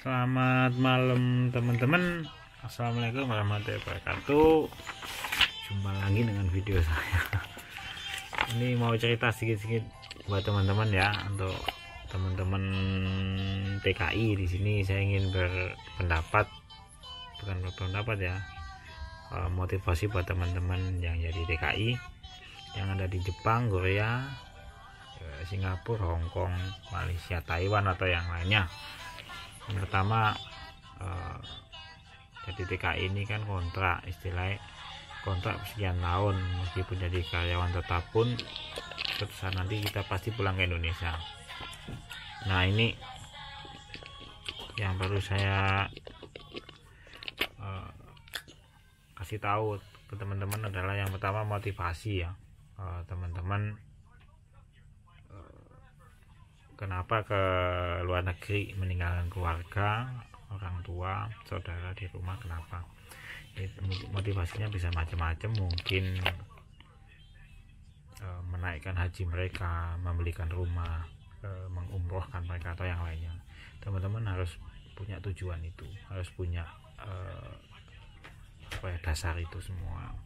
Selamat malam teman-teman. Assalamualaikum warahmatullahi wabarakatuh. Jumpa lagi dengan video saya. Ini mau cerita sedikit-sedikit buat teman-teman ya, untuk teman-teman TKI di sini. Saya ingin berpendapat, bukan berpendapat ya, motivasi buat teman-teman yang jadi TKI yang ada di Jepang, Korea, Singapura, Hong Kong, Malaysia, Taiwan atau yang lainnya. Yang pertama, jadi TKI ini kan kontrak, istilahnya kontrak sekian tahun. Meskipun jadi karyawan tetap pun suatu saat nanti kita pasti pulang ke Indonesia. Nah, ini yang perlu saya kasih tahu ke teman-teman adalah yang pertama motivasi ya. Teman-teman kenapa ke luar negeri meninggalkan keluarga, orang tua, saudara di rumah, kenapa? Motivasinya bisa macam-macam, mungkin menaikkan haji mereka, membelikan rumah, mengumrohkan mereka atau yang lainnya. Teman-teman harus punya tujuan itu, harus punya dasar itu semua.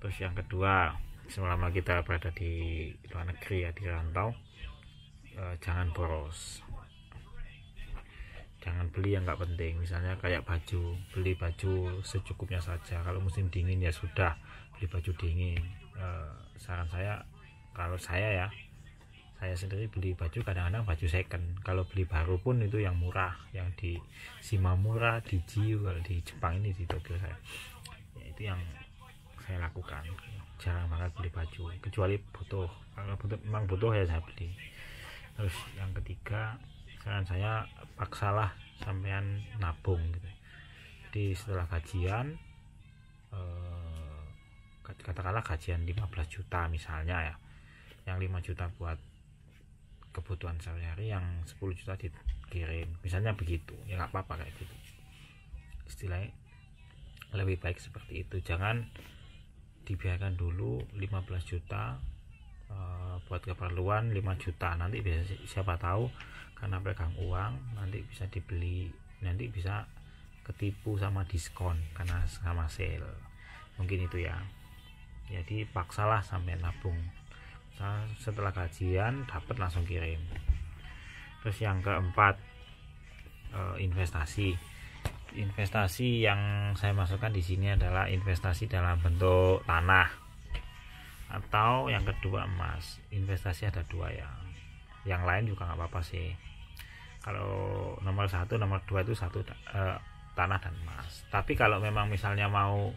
Terus yang kedua, selama kita berada di luar negeri ya, di rantau, jangan boros, jangan beli yang nggak penting. Misalnya kayak baju, beli baju secukupnya saja. Kalau musim dingin ya sudah beli baju dingin. Saran saya, kalau saya sendiri beli baju kadang-kadang baju second. Kalau beli baru pun itu yang murah, yang di Shimamura, di Jiu. Kalau di Jepang ini, di Tokyo saya ya, itu yang saya lakukan. Jarang banget beli baju, kecuali butuh. Kalau memang butuh ya saya beli. Terus yang ketiga, saran saya, paksalah sampean nabung gitu. Jadi setelah gajian, katakanlah gajian 15 juta misalnya ya, yang 5 juta buat kebutuhan sehari-hari, yang 10 juta dikirim, misalnya begitu ya, nggak apa-apa kayak gitu. Istilahnya lebih baik seperti itu. Jangan dibiarkan dulu 15 juta buat keperluan 5 juta, nanti bisa, siapa tahu karena pegang uang nanti bisa dibeli, nanti bisa ketipu sama diskon karena sama sale, mungkin itu ya. Jadi paksalah sampai nabung, setelah gajian dapat langsung kirim. Terus yang keempat, investasi yang saya masukkan di sini adalah investasi dalam bentuk tanah, atau yang kedua emas. Investasi ada dua ya, yang lain juga nggak apa-apa sih. Kalau nomor 1, nomor 2 itu tanah dan emas. Tapi kalau memang misalnya mau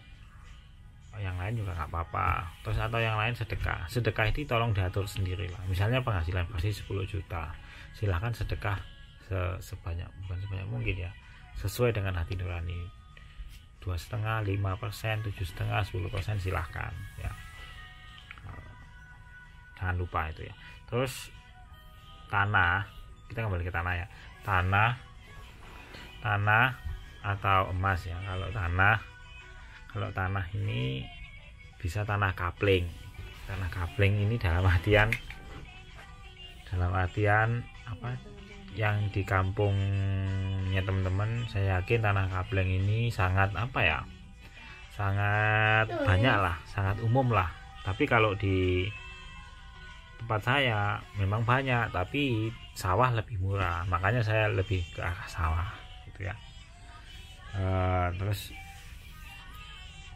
yang lain juga nggak apa-apa. Terus atau yang lain sedekah itu tolong diatur sendiri lah. Misalnya penghasilan pasti 10 juta, silahkan sedekah bukan sebanyak mungkin ya, sesuai dengan hati nurani. 2,5%, 5%, 7,5%, 10% silahkan ya, jangan lupa itu ya. Terus tanah, kita kembali ke tanah ya. Tanah atau emas ya. Kalau tanah ini bisa tanah kapling. Tanah kapling ini dalam artian apa, yang di kampungnya teman-teman, saya yakin tanah kapling ini sangat sangat banyak lah, sangat umum lah. Tapi kalau di tempat saya memang banyak, tapi sawah lebih murah, makanya saya lebih ke arah sawah gitu ya. Terus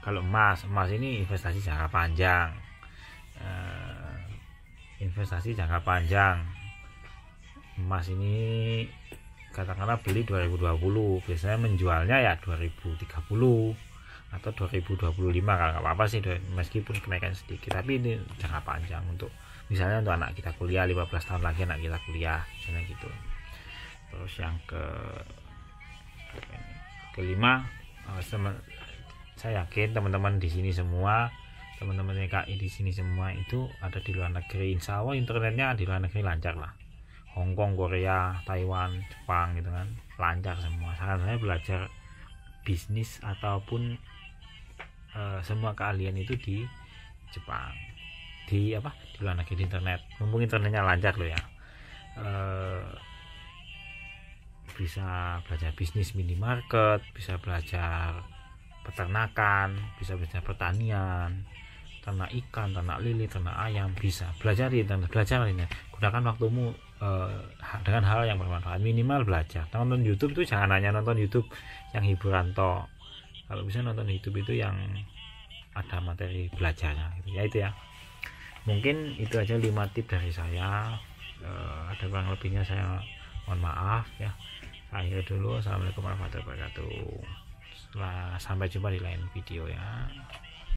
kalau emas ini investasi jangka panjang. Emas ini katakanlah beli 2020, biasanya menjualnya ya 2030 atau 2025. Kalau nggak apa-apa sih, meskipun kenaikan sedikit, tapi ini jangka panjang. Untuk misalnya untuk anak kita kuliah, 15 tahun lagi anak kita kuliah, misalnya gitu. Terus yang kelima, saya yakin teman-teman di sini semua, teman-teman TKI di sini semua itu ada di luar negeri. Insya Allah internetnya di luar negeri lancar lah. Hong Kong, Korea, Taiwan, Jepang gitu kan, lancar semua. Saran saya belajar bisnis ataupun semua keahlian itu di Jepang, di luar negeri, di internet. Mumpung internetnya lancar loh ya. bisa belajar bisnis minimarket, bisa belajar peternakan, bisa belajar pertanian, ternak ikan, ternak lili, ternak ayam, bisa belajar ini. Gunakan waktumu dengan hal yang bermanfaat. Minimal belajar. Nonton YouTube itu jangan hanya nonton YouTube yang hiburan toh. Kalau bisa nonton YouTube itu yang ada materi belajarnya gitu. Ya itu ya, mungkin itu aja 5 tips dari saya. Ada kurang lebihnya saya mohon maaf ya. Akhir dulu. Assalamualaikum warahmatullahi wabarakatuh. Sampai jumpa di lain video ya.